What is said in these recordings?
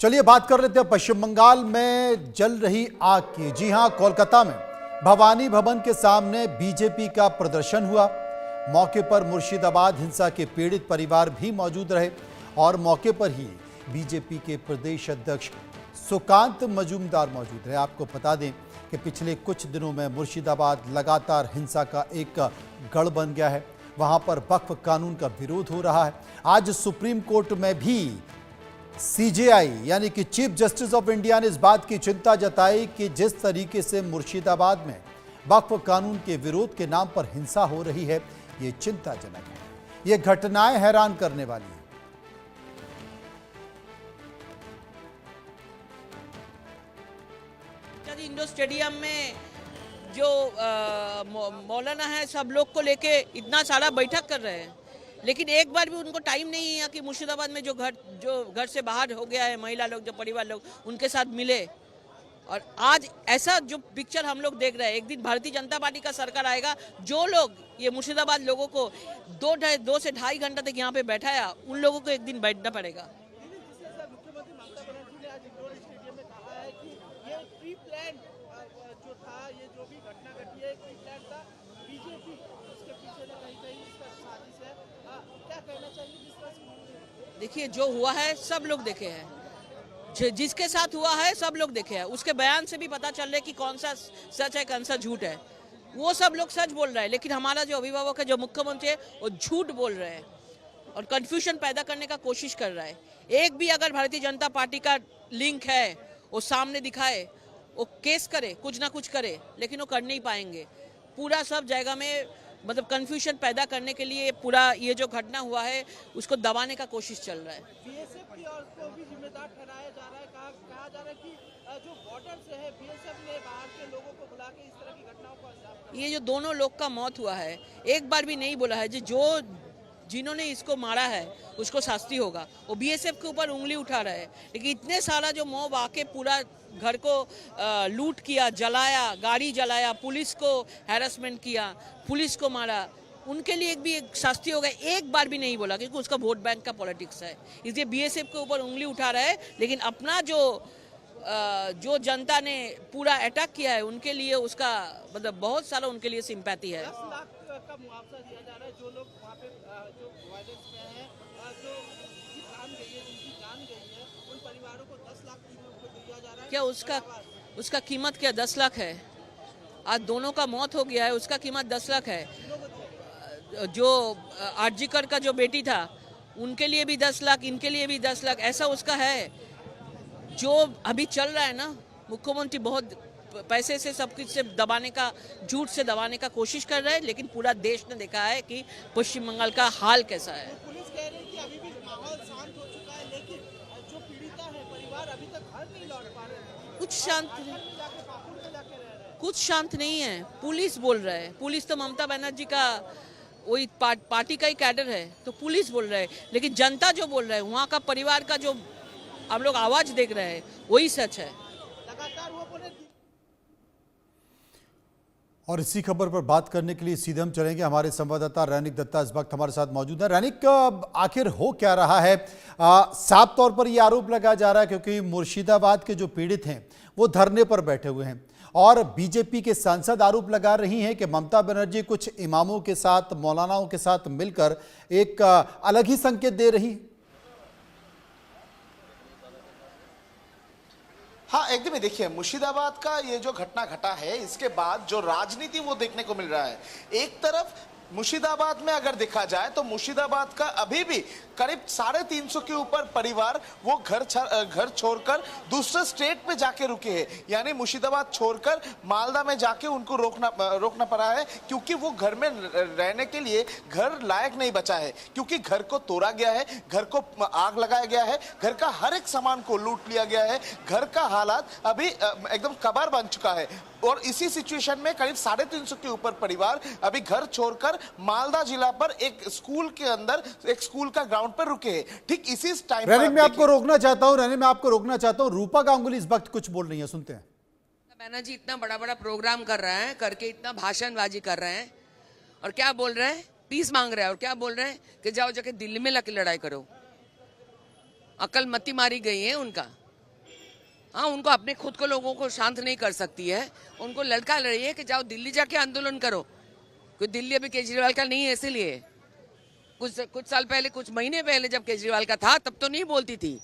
चलिए बात कर लेते हैं पश्चिम बंगाल में जल रही आग की। जी हां, कोलकाता में भवानी भवन के सामने बीजेपी का प्रदर्शन हुआ। मौके पर मुर्शिदाबाद हिंसा के पीड़ित परिवार भी मौजूद रहे और मौके पर ही बीजेपी के प्रदेश अध्यक्ष सुकांत मजूमदार मौजूद रहे। आपको बता दें कि पिछले कुछ दिनों में मुर्शिदाबाद लगातार हिंसा का एक गढ़ बन गया है। वहां पर वक्फ कानून का विरोध हो रहा है। आज सुप्रीम कोर्ट में भी सीजेआई यानी कि चीफ जस्टिस ऑफ इंडिया ने इस बात की चिंता जताई कि जिस तरीके से मुर्शिदाबाद में वक्फ कानून के विरोध के नाम पर हिंसा हो रही है, ये चिंताजनक है। ये घटनाएं हैरान करने वाली हैं। इंडोर स्टेडियम में जो मौलाना है सब लोग को लेके इतना सारा बैठक कर रहे हैं, लेकिन एक बार भी उनको टाइम नहीं है कि मुर्शिदाबाद में जो घर से बाहर हो गया है महिला लोग, जो परिवार लोग, उनके साथ मिले। और आज ऐसा जो पिक्चर हम लोग देख रहे हैं, एक दिन भारतीय जनता पार्टी का सरकार आएगा, जो लोग ये मुर्शिदाबाद लोगों को 2 से 2.5 घंटा तक यहाँ पे बैठाया, उन लोगों को एक दिन बैठना पड़ेगा। देखिए, जो हुआ है सब लोग देखे हैं, जिसके साथ हुआ है सब लोग देखे हैं। उसके बयान से भी पता चल रहा है कि कौन सा सच है कौन सा झूठ है। वो सब लोग सच बोल रहे हैं, लेकिन हमारा जो अभिभावक है, जो मुख्यमंत्री है, वो झूठ बोल रहे हैं और कंफ्यूजन पैदा करने का कोशिश कर रहा है। एक भी अगर भारतीय जनता पार्टी का लिंक है वो सामने दिखाए, वो केस करे, कुछ ना कुछ करे, लेकिन वो कर नहीं पाएंगे। पूरा सब जगह में मतलब कंफ्यूजन पैदा करने के लिए पूरा ये जो घटना हुआ है उसको दबाने का कोशिश चल रहा है। बीएसएफ की ओर को भी जिम्मेदार ठहराया जा रहा है। कहा जा रहा है कि जो बॉर्डर से है बीएसएफ ने बाहर के लोगों को बुला के इस तरह की घटनाओं को अंजाम दिया। ये जो दोनों लोग का मौत हुआ है, एक बार भी नहीं बोला है जो जिन्होंने इसको मारा है उसको शास्ति होगा। वो बीएसएफ के ऊपर उंगली उठा रहा है, लेकिन इतने सारा जो मॉब आके पूरा घर को लूट किया, जलाया, गाड़ी जलाया, पुलिस को हैरेसमेंट किया, पुलिस को मारा, उनके लिए भी एक शास्ति होगा। एक बार भी नहीं बोला, क्योंकि उसका वोट बैंक का पॉलिटिक्स है, इसलिए बीएसएफ के ऊपर उंगली उठा रहा है। लेकिन अपना जो जनता ने पूरा अटैक किया है, उनके लिए उसका मतलब बहुत सारा उनके लिए सिंपैथी है। 10 लाख का मुआवजा दिया जा रहा है जो लोग वहाँ पे जो वायलेंस में है, जो जिनकी जान गई है, जिनकी जान गई है, उन परिवारों को 10 लाख दिया जा रहा है। क्या उसका कीमत क्या 10 लाख है? आज दोनों का मौत हो गया है, उसका कीमत 10 लाख है। जो आरजीकर का जो बेटी था, उनके लिए भी 10 लाख, इनके लिए भी 10 लाख, ऐसा उसका है। जो अभी चल रहा है ना, मुख्यमंत्री बहुत पैसे से सब कुछ से दबाने का, झूठ से दबाने का कोशिश कर रहे हैं, लेकिन पूरा देश ने देखा है कि पश्चिम बंगाल का हाल कैसा है। पुलिस कह रही है कि अभी भी माहौल शांत हो चुका है, लेकिन जो पीड़िता है परिवार अभी तक घर नहीं लौट पा रहे हैं। कुछ शांत नहीं है। पुलिस बोल रहा है, पुलिस तो ममता बनर्जी का वही पार्टी का ही कैडर है, तो पुलिस बोल रहा है, लेकिन जनता जो बोल रहा है, वहाँ का परिवार का जो हम लोग आवाज देख रहे हैं, वही सच है। लगातार वो बोले। और इसी खबर पर बात करने के लिए सीधे हम चलेंगे। हमारे संवाददाता रैनिक दत्ता इस वक्त हमारे साथ मौजूद है। रैनिक, आखिर हो क्या रहा है? साफ तौर पर यह आरोप लगाया जा रहा है क्योंकि मुर्शिदाबाद के जो पीड़ित हैं वो धरने पर बैठे हुए हैं और बीजेपी के सांसद आरोप लगा रही हैं कि ममता बनर्जी कुछ इमामों के साथ, मौलानाओं के साथ मिलकर एक अलग ही संकेत दे रही है। हाँ, एकदम ही। देखिए, मुर्शिदाबाद का ये जो घटना घटा है, इसके बाद जो राजनीति वो देखने को मिल रहा है। एक तरफ मुर्शिदाबाद में अगर देखा जाए तो मुर्शिदाबाद का अभी भी करीब 350 के ऊपर परिवार वो घर छोड़कर दूसरे स्टेट पे जाके रुके हैं। यानी मुर्शिदाबाद छोड़कर मालदा में जाके उनको रोकना पड़ा है, क्योंकि वो घर में रहने के लिए घर लायक नहीं बचा है, क्योंकि घर को तोड़ा गया है, घर को आग लगाया गया है, घर का हर एक सामान को लूट लिया गया है। घर का हालात अभी एकदम कबाड़ बन चुका है और इसी सिचुएशन में करीब 350 के ऊपर परिवार अभी घर छोड़कर मालदा जिला पर एक स्कूल के अंदर, एक स्कूल का ग्राउंड पर रुके हैं। ठीक इसी टाइम रैनिक, मैं आपको रोकना चाहता हूं। रूपा गांगुली इस वक्त कुछ बोल रही है, सुनते हैं। बनर्जी इतना बड़ा बड़ा प्रोग्राम कर रहे हैं, करके इतना भाषणबाजी कर रहे हैं, और क्या बोल रहे हैं? पीस मांग रहे हैं। और क्या बोल रहे हैं कि जाओ जाके दिल्ली में लड़ाई करो। अकल मती मारी गई है उनका। हाँ, उनको अपने खुद को लोगों को शांत नहीं कर सकती है, उनको लड़का रही है कि जाओ दिल्ली जाके आंदोलन करो। क्योंकि दिल्ली अभी केजरीवाल का नहीं है, इसीलिए कुछ साल पहले, कुछ महीने पहले जब केजरीवाल का था तब तो नहीं बोलती थी।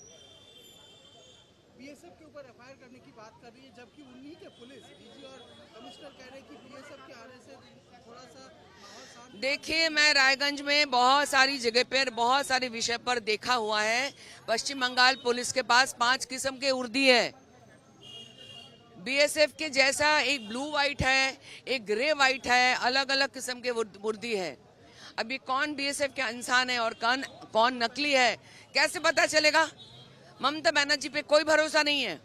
बीएसएफ के ऊपर एफआईआर करने की बात कर रही है, जबकि उन्हीं के पुलिस डीजी और कमिश्नर कह रहे हैं कि बीएसएफ के आने से थोड़ा सा माहौल शांत। देखिए, मैं रायगंज में बहुत सारी जगह पर बहुत सारे विषय पर देखा हुआ है। पश्चिम बंगाल पुलिस के पास 5 किस्म के उर्दी है। बीएसएफ के जैसा एक ब्लू वाइट है, एक ग्रे वाइट है, अलग अलग किस्म के उर्दी है। अभी कौन बीएसएफ के इंसान है और कौन नकली है कैसे पता चलेगा? ममता बनर्जी पे कोई भरोसा नहीं है।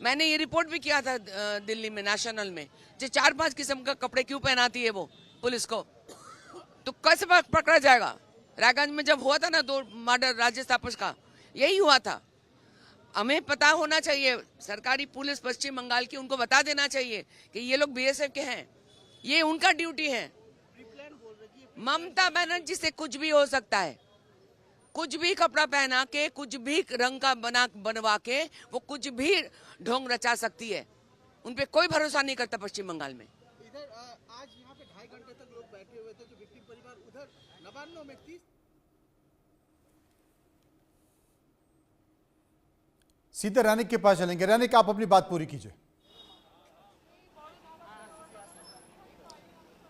मैंने ये रिपोर्ट भी किया था दिल्ली में, नेशनल में, जो 4-5 किस्म का कपड़े क्यों पहनाती है वो पुलिस को, तो कैसे पकड़ा जाएगा? रायगंज में जब हुआ था ना 2 मर्डर राजेश तापस का, यही हुआ था। हमें पता होना चाहिए, सरकारी पुलिस पश्चिम बंगाल की, उनको बता देना चाहिए कि ये लोग बीएसएफ के हैं, ये उनका ड्यूटी है। ममता बनर्जी से कुछ भी हो सकता है, कुछ भी कपड़ा पहना के, कुछ भी रंग का बनवा के वो कुछ भी ढोंग रचा सकती है। उन पे कोई भरोसा नहीं करता पश्चिम बंगाल में। इधर आज यहाँ पे 2.5 घंटे तक लोग बैठे हुए थे, जो विक्टिम परिवार, उधर नवान्नों में 30। सीधे रैनिक के पास चलेंगे। रैनिक, आप अपनी बात पूरी कीजिए।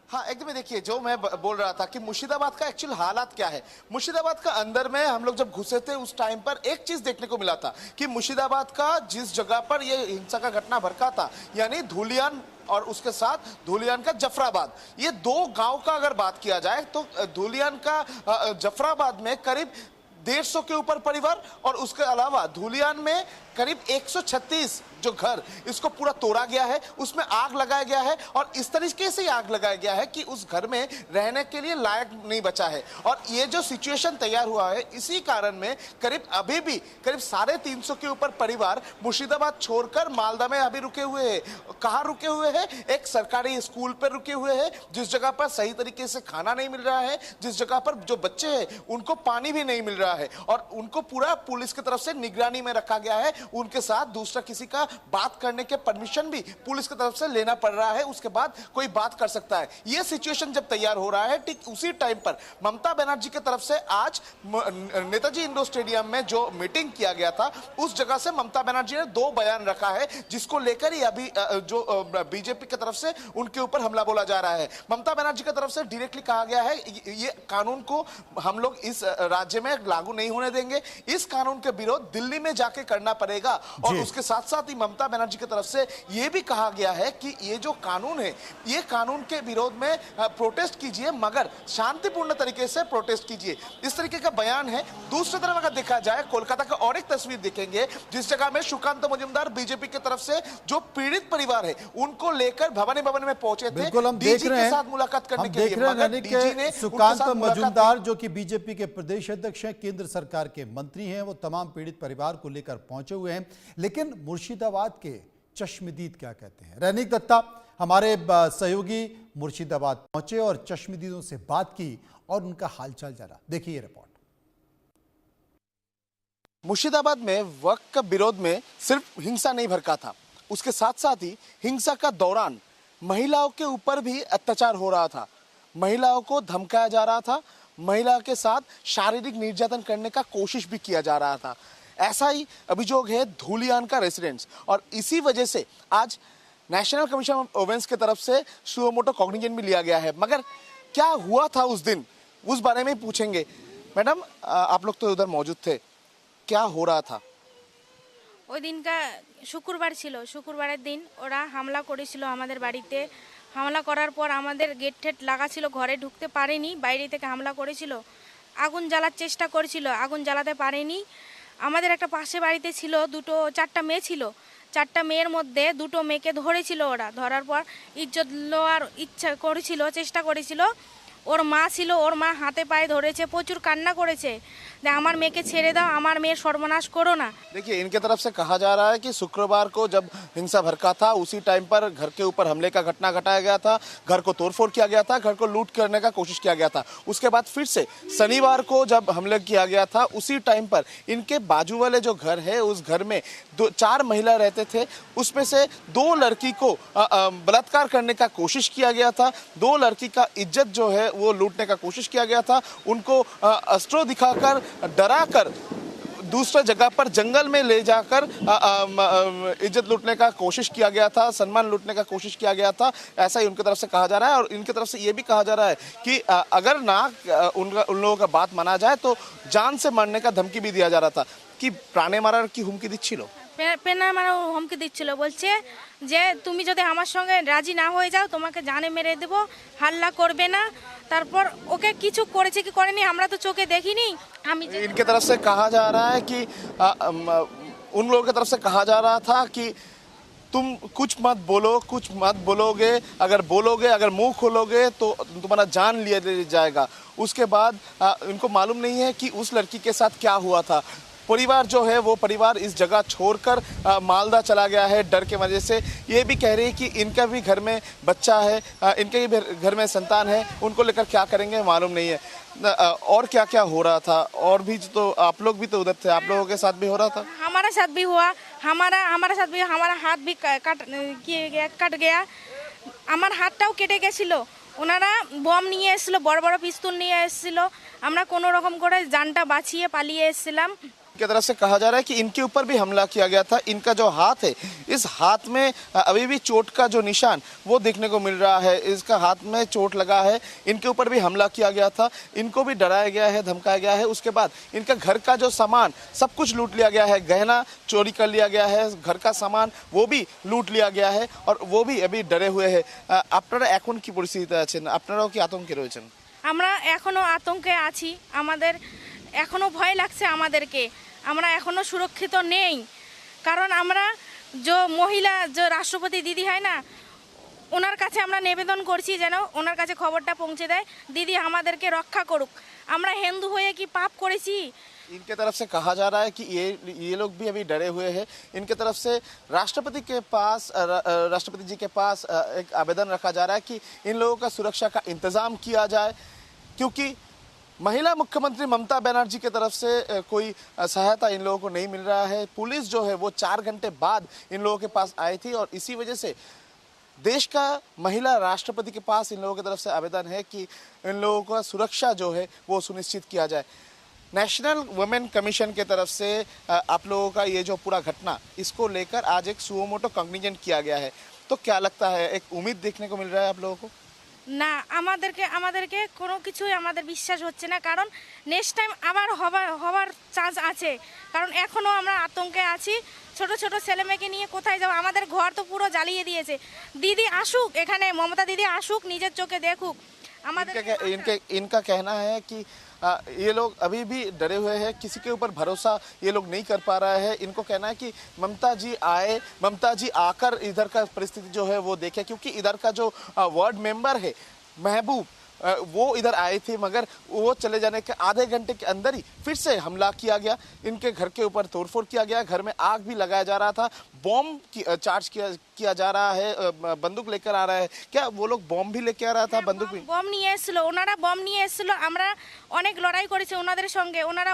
हाँ, एकदम देखिए, जो मैं बोल रहा था कि मुर्शिदाबाद का एक्चुअल हालात क्या है। मुर्शिदाबाद का अंदर में हम लोग जब घुसे थे उस टाइम पर एक चीज देखने को मिला था कि मुर्शिदाबाद का जिस जगह पर ये हिंसा का घटना भड़का था, यानी धुलियान और उसके साथ धुलियान का जफराबाद, ये 2 गांव का अगर बात किया जाए तो धुलियान का जफराबाद में करीब 150 के ऊपर परिवार, और उसके अलावा धुलियान में करीब 136 जो घर, इसको पूरा तोड़ा गया है, उसमें आग लगाया गया है, और इस तरीके से आग लगाया गया है कि उस घर में रहने के लिए लायक नहीं बचा है। और ये जो सिचुएशन तैयार हुआ है, इसी कारण में करीब अभी भी करीब 350 के ऊपर परिवार मुर्शिदाबाद छोड़कर मालदा में अभी रुके हुए हैं। कहाँ रुके हुए हैं? एक सरकारी स्कूल पर रुके हुए हैं, जिस जगह पर सही तरीके से खाना नहीं मिल रहा है, जिस जगह पर जो बच्चे हैं उनको पानी भी नहीं मिल रहा है, और उनको पूरा पुलिस की तरफ से निगरानी में रखा गया है। उनके साथ दूसरा किसी का बात करने के परमिशन भी पुलिस की तरफ से लेना पड़ रहा है, उसके बाद कोई बात कर सकता है। यह सिचुएशन जब तैयार हो रहा है, ठीक उसी टाइम पर ममता बनर्जी की तरफ से आज नेताजी इंडोर स्टेडियम में जो मीटिंग किया गया था, उस जगह से ममता बनर्जी ने 2 बयान रखा है, जिसको लेकर ही अभी जो बीजेपी की तरफ से उनके ऊपर हमला बोला जा रहा है। ममता बनर्जी की तरफ से डायरेक्टली कहा गया है, ये कानून को हम लोग इस राज्य में लागू नहीं होने देंगे, इस कानून के विरोध दिल्ली में जाके करना पड़ेगा। और उसके साथ साथ ही ममता बनर्जी की तरफ से यह भी कहा गया है कि ये जो कानून है, ये कानून के विरोध में प्रोटेस्ट कीजिए, मगर शांतिपूर्ण तरीके से प्रोटेस्ट कीजिए, इस तरीके का बयान है। दूसरी तरफ अगर देखा जाए, कोलकाता का और एक तस्वीर देखेंगे, जिस जगह में सुकांत मजुमदार बीजेपी की तरफ से जो पीड़ित परिवार है उनको लेकर भवानी भवन में पहुंचे थे, बिल्कुल हम देख रहे हैं, मुलाकात करने हम के लिए, देख रहे मगर हैं डीजी ने सुकांत मजुमदार जो कि बीजेपी के प्रदेश अध्यक्ष हैं, केंद्र सरकार के मंत्री हैं, वो तमाम पीड़ित परिवार को लेकर पहुंचे हुए हैं। लेकिन मुर्शिदाबाद के चश्मदीद क्या कहते हैं? रैनिक दत्ता हमारे सहयोगी मुर्शिदाबाद पहुंचे और चश्मदीदों से बात की और उनका हालचाल जाना। देखिए ये रिपोर्ट। मुर्शिदाबाद में वक्त का विरोध में सिर्फ हिंसा नहीं भड़का था, उसके साथ साथ ही हिंसा का दौरान महिलाओं के ऊपर भी अत्याचार हो रहा था, महिलाओं को धमकाया जा रहा था, महिला के साथ शारीरिक निर्यातन करने का कोशिश भी किया जा रहा था। ऐसा ही अभियोग है धुलियान का रेसिडेंट्स, और इसी वजह से आज नेशनल कमीशन ऑफ वुमेन्स की तरफ से सुओ मोटो कॉग्निजेंट भी लिया गया है। मगर क्या हुआ था उस दिन, उस बारे में पूछेंगे। मैडम, आप लोग तो उधर मौजूद थे, क्या हो रहा था? ওই দিনটা শুক্রবার ছিল, শুক্রবারের দিন ওরা হামলা করেছিল আমাদের বাড়িতে। হামলা করার পর আমাদের গেট ঠেট লাগা ছিল, ঘরে ঢুকতে পারেনি, বাইরে থেকে হামলা করেছিল। আগুন জ্বালার চেষ্টা করেছিল, আগুন জ্বালাতে পারেনি। আমাদের একটা পাশে বাড়িতে ছিল 4টা মেয়ে ছিল, 4টা মেয়ের মধ্যে 2টো মেয়েকে ধরেছিল ওরা। ধরার পর ইজ্জত লওয়ার ইচ্ছা করেছিল, চেষ্টা করেছিল। ওর মা ছিল, ওর মা হাতে পায়ে ধরেছে, প্রচুর কান্না করেছে যে আমার মেয়েকে ছেড়ে দাও, আমার মেয়ের সর্বনাশ করো না। देखिए इनके तरफ से कहा जा रहा है कि शुक्रवार को जब हिंसा भड़का था उसी टाइम पर घर के ऊपर हमले का घटना घटाया गया था, घर को तोड़फोड़ किया गया था, घर को लूट करने का कोशिश किया गया था। उसके बाद फिर से शनिवार को जब हमले किया गया था उसी टाइम पर इनके बाजू वाले जो घर है उस घर में 4 महिला रहते थे, उसमें से 2 लड़की को बलात्कार करने का कोशिश किया गया था। 2 लड़की का इज्जत जो है वो लूटने का कोशिश किया गया था, उनको अस्त्रों दिखाकर डरा कर दूसरा जगह पर जंगल में ले जाकर इज्जत लूटने का कोशिश किया गया था, सम्मान लूटने का कोशिश किया गया था, ऐसा ही उनकी तरफ से कहा जा रहा है। और इनकी तरफ से ये भी कहा जा रहा है कि अगर ना उन लोगों का बात माना जाए तो जान से मारने का धमकी भी दिया जा रहा था कि प्राणे मारार की हुमकी दिच्छिलो। পেনা মারা হুমকি দিচ্ছিল, বলছে যে তুমি যদি আমার সঙ্গে রাজি না হয়ে যাও তোমাকে জানে মেরে দেবো, হাল্লা করবে না। তারপর ওকে কিছু করেছে কি করেনি আমরা তো চোখে দেখিনি। আমি इनके तरफ से कहा जा रहा है कि उन लोगों की तरफ से कहा जा रहा था कि तुम कुछ मत बोलो, कुछ मत बोलोगे, अगर बोलोगे, अगर मुंह खोलोगे तो तुम्हारा जान लिया जाएगा। उसके बाद इनको मालूम नहीं है कि उस लड़की के साथ क्या हुआ था। परिवार जो है वो परिवार इस जगह छोड़कर मालदा चला गया है डर के वजह से। ये भी कह रही है कि इनका भी घर में बच्चा है, इनके भी घर में संतान है, उनको लेकर क्या करेंगे मालूम नहीं है। और क्या क्या हो रहा था, और भी तो आप लोग भी तो उधर थे, आप लोगों के साथ भी हो रहा था। हमारे साथ भी हुआ, हमारे साथ भी हमारा हाथ भी कट गया, আমার হাতটাও কেটে গেছিল। ওনারা বম নিয়ে এসেছিল, বড় বড় পিস্তল নিয়ে এসেছিল, আমরা কোনো রকম করে জানটা বাঁচিয়ে পালিয়ে এসেছিলাম। की तरफ से कहा जा रहा है कि इनके ऊपर भी हमला किया गया था। इनका जो हाथ है, इस हाथ में अभी भी चोट का जो निशान वो देखने को मिल रहा है, इसका हाथ में चोट लगा है। इनके ऊपर भी हमला किया गया था, इनको भी डराया गया है, धमकाया गया है। उसके बाद इनका घर का जो सामान सब कुछ लूट लिया गया है, गहना चोरी कर लिया गया है, घर का सामान वो भी लूट लिया गया है और वो भी अभी डरे हुए हैं। আপনারা এখন কি পরিস্থিতিতে আছেন? আপনারাও কি আতঙ্কে রয়েছেন? আমরা এখনো আতঙ্কে আছি, আমাদের এখনো ভয় লাগছে আমাদেরকে, আমরা এখনো সুরক্ষিত নেই। কারণ আমরা যে মহিলা যে রাষ্ট্রপতি দিদি হয় না, ওনার কাছে আমরা নিবেদন করছি যেন ওনার কাছে খবরটা পৌঁছে দেয়, দিদি আমাদেরকে রক্ষা করুক। আমরা হিন্দু হয়ে কি পাপ করেছি? इनके तरफ से कहा जा रहा है कि ये लोग भी अभी डरे हुए हैं। इनके तरफ से राष्ट्रपति जी के पास एक आवेदन रखा जा रहा है कि इन लोगों का सुरक्षा का इंतजाम किया जाए, क्योंकि महिला मुख्यमंत्री ममता बनर्जी की तरफ से कोई सहायता इन लोगों को नहीं मिल रहा है। पुलिस जो है वो 4 घंटे बाद इन लोगों के पास आई थी और इसी वजह से देश का महिला राष्ट्रपति के पास इन लोगों की तरफ से आवेदन है कि इन लोगों का सुरक्षा जो है वो सुनिश्चित किया जाए। नेशनल वुमेन कमीशन के तरफ से आप लोगों का ये जो पूरा घटना, इसको लेकर आज एक सुओमोटो कॉन्टिजेंट किया गया है, तो क्या लगता है, एक उम्मीद देखने को मिल रहा है आप लोगों को? না, আমাদেরকে কোনো কিছুই আমাদের বিশ্বাস হচ্ছে না, কারণ নেক্সট টাইম আবার হওয়ার চান্স আছে। কারণ এখনও আমরা আতঙ্কে আছি, ছোট ছোট ছেলে মেয়েকে নিয়ে কোথায় যাবো? আমাদের ঘর তো পুরো জ্বালিয়ে দিয়েছে। দিদি আসুক, এখানে মমতা দিদি আসুক, নিজের চোখে দেখুক। इनका कहना है कि ये लोग अभी भी डरे हुए हैं, किसी के ऊपर भरोसा ये लोग नहीं कर पा रहे हैं। इनको कहना है कि ममता जी आए, ममता जी आकर इधर का परिस्थिति जो है वो देखे, क्योंकि इधर का जो वार्ड मेंबर है महबूब, वो इधर आए थे, मगर वो चले जाने के आधे घंटे के अंदर ही फिर से हमला किया गया। इनके घर के ऊपर तोड़फोड़ किया गया, घर में आग भी लगाया जा रहा था, बॉम्ब चार्ज किया जा रहा है, बंदूक लेकर आ रहा है। क्या वो लोग बॉम्ब भी लेके आ रहा था? बंदूक भी বম নিয়ে এসেছিল, ওনারা বম নিয়ে এসেছিল। আমরা অনেক লড়াই করেছি ওনাদের সঙ্গে। ওনারা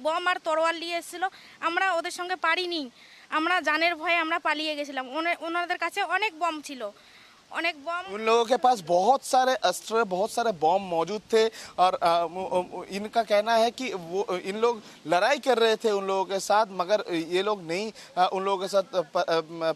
বম আর তরোয়াল নিয়ে এসেছিল, আমরা ওদের সঙ্গে পারিনি। আমরা জানের ভয়ে আমরা পালিয়ে গেছিলাম। ওনাদের কাছে অনেক বম ছিল, অনেক বম। उन लोगों के पास बहुत सारे अस्त्र, बहुत सारे बॉम्ब मौजूद थे और इनका कहना है कि वो इन लोग लड़ाई कर रहे थे उन लोगों के साथ, मगर ये लोग नहीं उन लोगों के साथ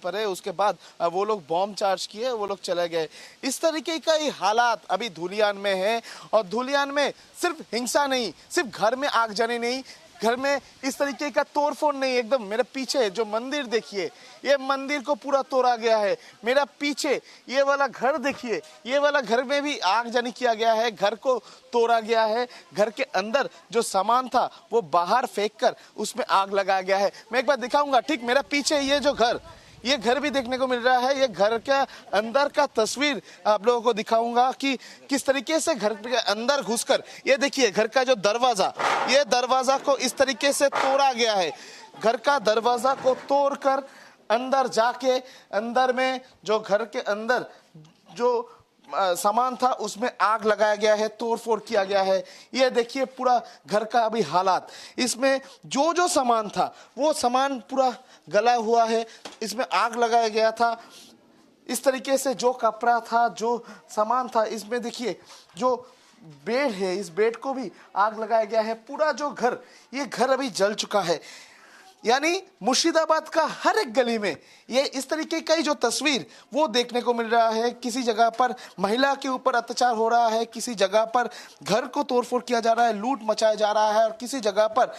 पड़े। उसके बाद वो लोग बॉम्ब चार्ज किए, वो लोग चले गए। इस तरीके का ही हालात अभी धुलियान में है। और धुलियान में सिर्फ हिंसा नहीं, सिर्फ घर में आग जाने नहीं, घर में इस तरीके का तोड़फोड़ नहीं। एकदम मेरे पीछे जो मंदिर देखिए, ये मंदिर को पूरा तोड़ा गया है। मेरा पीछे ये वाला घर देखिए, ये वाला घर में भी आग जानी किया गया है, घर को तोड़ा गया है। घर के अंदर जो सामान था वो बाहर फेंक कर उसमें आग लगाया गया है। मैं एक बार दिखाऊंगा, ठीक मेरा पीछे ये जो घर, ये घर भी देखने को मिल रहा है। ये घर के अंदर का तस्वीर आप लोगों को दिखाऊंगा कि किस तरीके से घर के अंदर घुसकर, ये देखिए घर का जो दरवाजा, ये दरवाजा को इस तरीके से तोड़ा गया है। घर का दरवाजा को तोड़कर अंदर जाके, अंदर में जो घर के अंदर जो सामान था उसमें आग लगाया गया है, तोड़फोड़ किया गया है। ये देखिए पूरा घर का अभी हालात, इसमें जो जो सामान था वो सामान पूरा गला हुआ है, इसमें आग लगाया गया था। इस तरीके से जो कपड़ा था, जो सामान था, इसमें देखिए जो बेड है, इस बेड को भी आग लगाया गया है। पूरा जो घर, ये घर अभी जल चुका है। यानी मुर्शिदाबाद का हर एक गली में ये इस तरीके का ही जो तस्वीर वो देखने को मिल रहा है। किसी जगह पर महिला के ऊपर अत्याचार हो रहा है, किसी जगह पर घर को तोड़फोड़ किया जा रहा है, लूट मचाया जा रहा है, और किसी जगह पर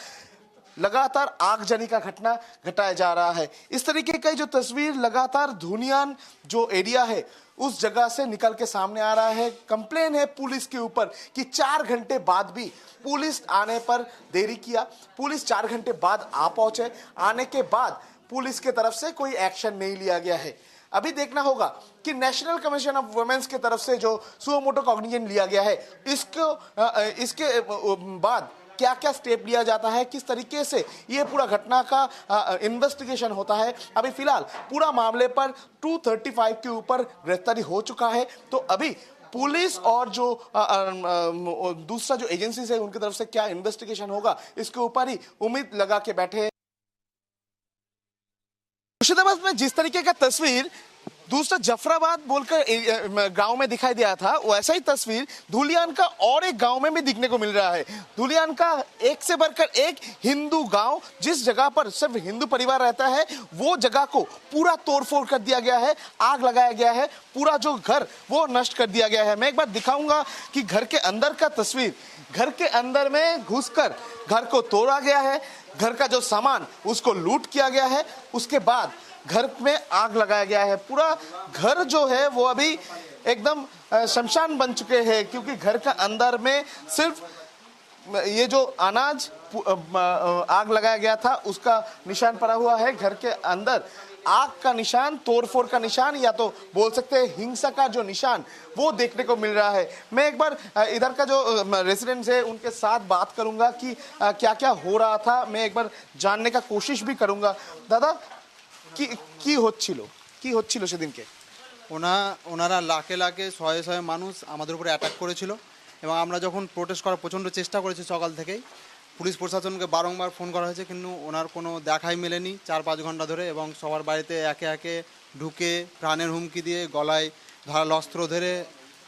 लगातार आगजनी का घटना घटाया जा रहा है। इस तरीके का जो तस्वीर लगातार धुनियान जो एरिया है उस जगह से निकल के सामने आ रहा है। कंप्लेन है पुलिस के ऊपर कि 4 घंटे बाद भी पुलिस आने पर देरी किया। पुलिस 4 घंटे बाद आ पहुंचे, आने के बाद पुलिस के तरफ से कोई एक्शन नहीं लिया गया है। अभी देखना होगा कि नेशनल कमीशन ऑफ वुमेन्स की तरफ से जो सुओ मोटो कॉग्निजेंट लिया गया है, इसके बाद क्या क्या स्टेप लिया जाता है, किस तरीके से ये पूरा घटना का इन्वेस्टिगेशन होता है। अभी फिलहाल पूरा मामले पर 235 के ऊपर गिरफ्तारी हो चुका है। तो अभी पुलिस और जो दूसरा जो एजेंसी है उनकी तरफ से क्या इन्वेस्टिगेशन होगा, इसके ऊपर ही उम्मीद लगा के बैठे हैं। मुर्शिदाबाद में जिस तरीके का तस्वीर दूसरा जफराबाद बोलकर गांव में दिखाई दिया था, वैसा ही तस्वीर धुलियान का और एक गांव में भी दिखने को मिल रहा है। धुलियान का एक से बढ़कर एक हिंदू गांव, जिस जगह पर सिर्फ हिंदू परिवार रहता है, वो जगह को पूरा तोड़फोड़ कर दिया गया है, आग लगाया गया है, पूरा जो घर वो नष्ट कर दिया गया है। मैं एक बार दिखाऊंगा कि घर के अंदर का तस्वीर, घर के अंदर में घुसकर घर को तोड़ा गया है, घर का जो सामान उसको लूट किया गया है, उसके बाद घर में आग लगाया गया है। पूरा घर जो है वो अभी एकदम शमशान बन चुके हैं, क्योंकि घर का अंदर में सिर्फ ये जो अनाज आग लगाया गया था उसका निशान पड़ा हुआ है। घर के अंदर आग का निशान, तोड़फोड़ का निशान, या तो बोल सकते हैं हिंसा का जो निशान वो देखने को मिल रहा है। मैं एक बार इधर का जो रेसिडेंट्स है उनके साथ बात करूंगा कि क्या क्या हो रहा था। मैं एक बार जानने का कोशिश भी करूंगा। दादा, কি হচ্ছিল সেদিনকে? ওনারা লাখে লাখে শয়ে শয়ে মানুষ আমাদের উপরে অ্যাটাক করেছিল, এবং আমরা যখন প্রোটেস্ট করার প্রচণ্ড চেষ্টা করেছি সকাল থেকেই, পুলিশ প্রশাসনকে বারংবার ফোন করা হয়েছে, কিন্তু ওনার কোনো দেখাই মেলেনি 4-5 ঘন্টা ধরে। এবং সবার বাড়িতে একে একে ঢুকে প্রাণের হুমকি দিয়ে গলায় ধারালো অস্ত্র ধরে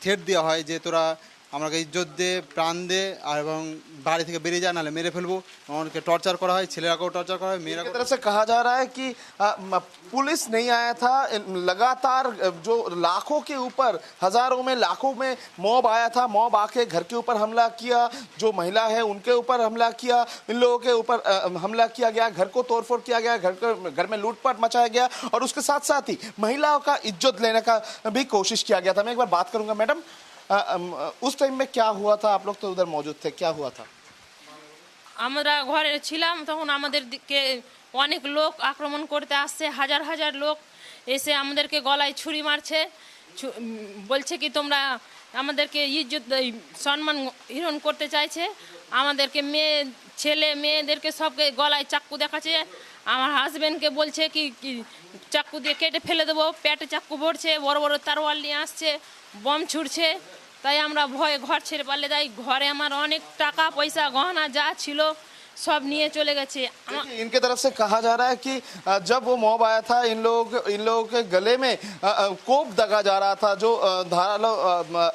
থ্রেট দেওয়া হয় যে তোরা আমাকে ইজ্জত দে, প্রাণ দে, আর এবং বাড়ি থেকে বেরিয়ে যায়, নাহলে মেরে ফেলবো। আমাকে টর্চার করা হয়, ছেলেরাকেও টর্চার করা হয়, মেয়েরা। तरफ से कहा जा रहा है कि पुलिस नहीं आया था, लगातार जो लाखों के ऊपर, हजारों में, लाखों में मॉब आया था। मॉब आके घर के ऊपर हमला किया, जो महिला है उनके ऊपर हमला किया, इन लोगों के ऊपर हमला किया गया, घर को तोड़फोड़ किया गया, घर में लूटपाट मचाया गया, और उसके साथ साथ ही महिलाओं का इज्जत लेने का भी कोशिश किया गया था। मैं एक बार बात करूंगा। मैडम, उस टाइम में क्या हुआ था? आप लोग तो उधर मौजूद थे, क्या हुआ था? আমরা ঘরে ছিলাম, তখন আমাদেরকে অনেক লোক আক্রমণ করতে আসছে, হাজার হাজার লোক এসে আমাদেরকে গলায় ছুরি মারছে, বলছে কি তোমরা আমাদেরকে ইজ্জত সম্মান হীন করতে চাইছে। আমাদেরকে ছেলে মেয়েদেরকে সবকে গলায় চাক্কু দেখাচ্ছে। আমার হাজব্যান্ডকে বলছে কি চাক্কু দিয়ে কেটে ফেলে দেবো, পেটে চাক্কু ভরছে, বড় বড় তারওয়াল নিয়ে আসছে, বম ছুটছে। তাই আমরা ভয়ে ঘর ছেড়ে পারলে যাই। ঘরে আমার অনেক টাকা পয়সা গহনা যা ছিল सब নিয়ে চলে গেছে। इनके तरफ से कहा जा रहा है कि जब वो मॉब आया था, इन लोगों के गले में कोप दगा जा रहा था, जो धारालो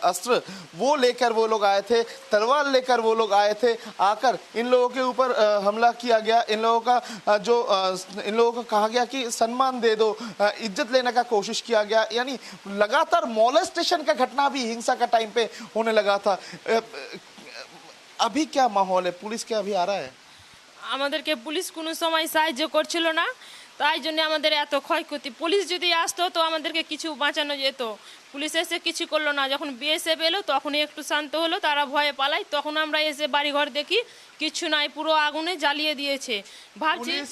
अस्त्र वो लेकर वो लोग आए थे, तलवार लेकर वो लोग आए थे। आकर इन लोगों के ऊपर हमला किया गया। इन लोगों को कहा गया कि सम्मान दे दो, इज्जत लेने का कोशिश किया गया। यानी लगातार मॉलेस्टेशन का घटना भी हिंसा का टाइम पे होने लगा था। अभी क्या माहौल है? पुलिस क्या अभी आ रहा है? আমাদেরকে পুলিশ কোনো সময় সাহায্য করছিল না, তাই জন্য আমাদের এত ক্ষয়ক্ষতি। পুলিশ যদি আসতো তো আমাদেরকে কিছু বাঁচানো যেত। পুলিশ এসে কিছু করলো না। যখন বিএসএফ এলো তখনই একটু শান্ত হলো, তারা ভয়ে পালায়। তখন আমরা এসে বাড়িঘর দেখি কিছু নাই, পুরো আগুনে জ্বালিয়ে দিয়েছে। पुलिस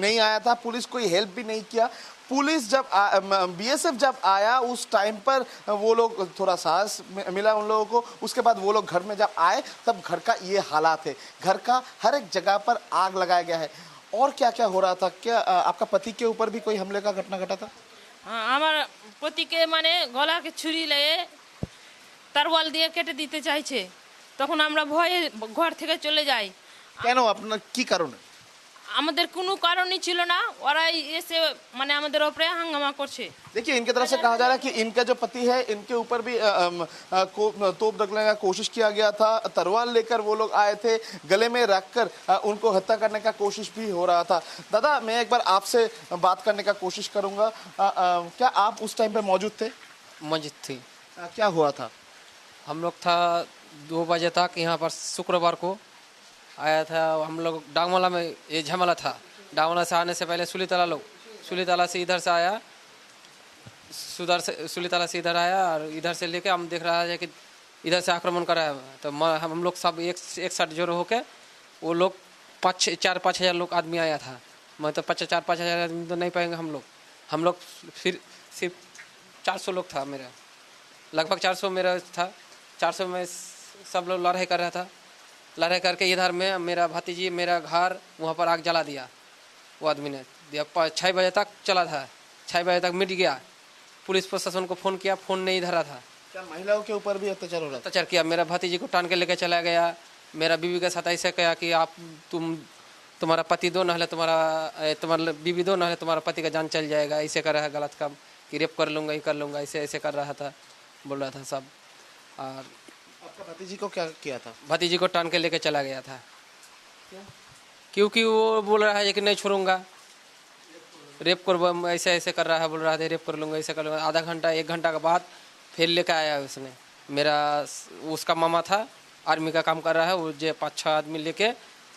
नहीं आया था, पुलिस कोई हेल्प भी नहीं किया। पुलिस जब बीएसएफ जब आया उस टाइम पर वो लोग थोड़ा साहस मिला उन लोगों को। उसके बाद वो लोग घर में जब आए तब घर का ये हालात है, घर का हर एक जगह पर आग लगाया गया है। और क्या क्या हो रहा था? क्या आपका पति के ऊपर भी कोई हमले का घटना घटा था? আমার পতিকে মানে গলাকে ছুরি লেগে তারওয়াল দিয়ে কেটে দিতে চাইছে, তখন আমরা ভয়ে ঘর থেকে চলে যাই। কেন, আপনার কি কারণে? আমাদের কোনো কারণই ছিল না, ওরাই এসে মানে আমাদের উপরে হাঙ্গামা করছে। देखिए, इनके तरफ से कहा जा रहा है कि इनका जो पति है इनके ऊपर भी तोप दगने का कोशिश किया गया था। तलवार लेकर वो लोग आए थे, गले में रखकर उनको हत्या करने का कोशिश भी हो रहा था। दादा, मैं एक बार आपसे बात करने का कोशिश करूंगा। क्या आप उस टाइम पे मौजूद थे? मस्जिद थी। क्या हुआ था? हम लोग था 2 बजे तक यहाँ पर, शुक्रवार को आया था हम लोग। डांगवाला में ये झमेला था। डांगवाला से आने से पहले सुलीताला से इधर से आया, सुलीताला से इधर आया और इधर से लेके हम देख रहा है कि इधर से आक्रमण कर रहा है। तो हम लोग सब एक साथ जोड़ होके, वो लोग 4-5 हज़ार लोग आदमी आया था। मैं तो 4-5 हज़ार आदमी तो नहीं पाएंगे हम लोग फिर सिर्फ 400 लोग था मेरा, लगभग 400 मेरा था। 400 में सब लोग लड़ाई कर रहा था। लड़ाई करके इधर में मेरा भतीजी मेरा घर वहाँ पर आग जला दिया। वो आदमी ने दिया। 6 बजे तक चला था, 6 बजे तक मिट गया। पुलिस प्रशासन को फ़ोन किया, फ़ोन नहीं धरा था। क्या महिलाओं के ऊपर भी अत्याचार हो रहा था? अत्याचार किया। मेरा भतीजी को टान के लेके चला गया। मेरा बीवी के साथ ऐसे कहा कि आप तुम्हारा पति दो, ना तुम्हारा बीवी दो, ना तुम्हारा पति का जान चल जाएगा। ऐसे कर रहा है गलत काम कि रेप कर लूँगा, ये कर लूँगा, ऐसे कर रहा था, बोल रहा था सब। और आपका भतीजी को क्या किया था? भतीजी को टान के लेके चला गया था। क्योंकि वो बोल रहा है कि नहीं छोड़ूंगा, रेप कर, ऐसे कर रहा है, बोल रहा था रेप कर लूँगा, ऐसे कर लूँगा। आधा घंटा 1 घंटा के बाद फिर लेकर आया उसने। उसका मामा था, आर्मी का काम कर रहा है, वो जो 5-6 आदमी लेके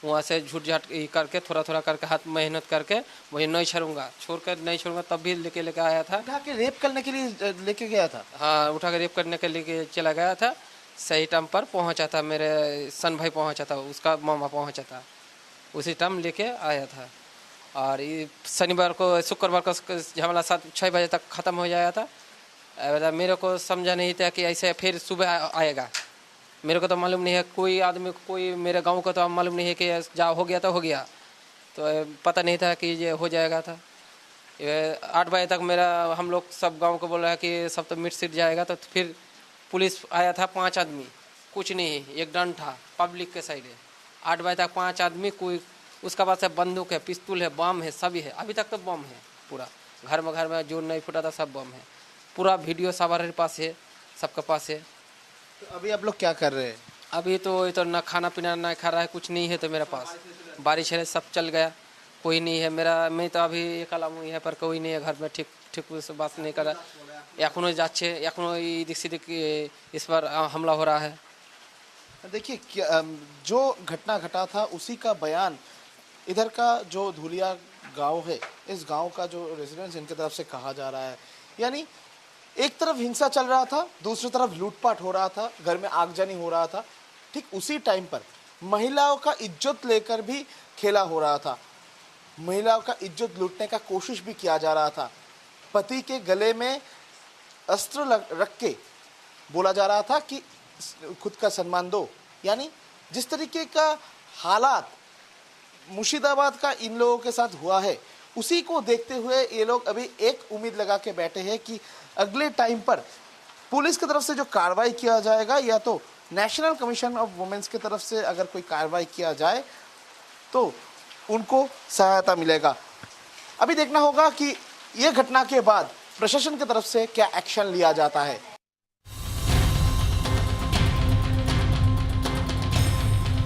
वहाँ से झूठ झाट करके थोड़ा करके हाथ मेहनत करके वही नहीं छोड़ूंगा तब भी लेके आया था। उठा के रेप करने के लिए लेके गया था? हाँ, उठा के रेप करने के लिए चला गया था। सही टाइम पर पहुँचा था, मेरे सन भाई पहुँचा था, उसका मामा पहुँचा था, उसी टाइम लेके आया था। और शुक्रवार को झमेला 6 बजे तक ख़त्म हो जाया था। मेरे को समझा नहीं था कि ऐसे फिर सुबह आएगा। मेरे को तो मालूम नहीं है, कोई आदमी कोई मेरे गांव को तो मालूम नहीं है कि जा हो गया तो हो गया, तो पता नहीं था कि ये हो जाएगा था। 8 बजे तक हम लोग सब गांव को बोल रहा है कि सब तो मिट सिट जाएगा। तो फिर पुलिस आया था 5 आदमी, कुछ नहीं, एक डंड था पब्लिक के साइड है। 8 बजे तक 5 आदमी, कोई उसका पास है बंदूक है, पिस्तौल है, बम है, सभी है। अभी तक तो बम है पूरा घर में जो नहीं फूटा था सब बम है। पूरा वीडियो सवार पास है, सबके पास है। तो अभी आप लोग क्या कर रहे हैं? अभी तो ना खाना पीना ना खा रहा है, कुछ नहीं है। तो मेरे पास बारिश है, सब चल गया, कोई नहीं है मैं तो अभी अकेला हूँ यहाँ पर, कोई नहीं है घर में। ठीक से बात नहीं कर रहा। एखोनो जाच्छे, एखोनो इदिक सिदिक इस पर हमला हो रहा है। देखिए, जो घटना घटा था उसी का बयान इधर का जो धुलिया गांव है, इस गांव का जो रेजिडेंट्स इनके तरफ से कहा जा रहा है। यानी एक तरफ हिंसा चल रहा था, दूसरी तरफ लूटपाट हो रहा था, घर में आगजनी हो रहा था। ठीक उसी टाइम पर महिलाओं का इज्जत लेकर भी खेला हो रहा था, महिलाओं का इज्जत लूटने का कोशिश भी किया जा रहा था। पति के गले में अस्त्र रख के बोला जा रहा था कि खुद का सम्मान दो। यानी जिस तरीके का हालात मुर्शिदाबाद का इन लोगों के साथ हुआ है, उसी को देखते हुए ये लोग अभी एक उम्मीद लगा के बैठे हैं कि अगले टाइम पर पुलिस की तरफ से जो कार्रवाई किया जाएगा, या तो नेशनल कमीशन ऑफ वुमेन्स की तरफ से अगर कोई कार्रवाई किया जाए तो उनको सहायता मिलेगा। अभी देखना होगा कि ये घटना के बाद प्रशासन की तरफ से क्या एक्शन लिया जाता है।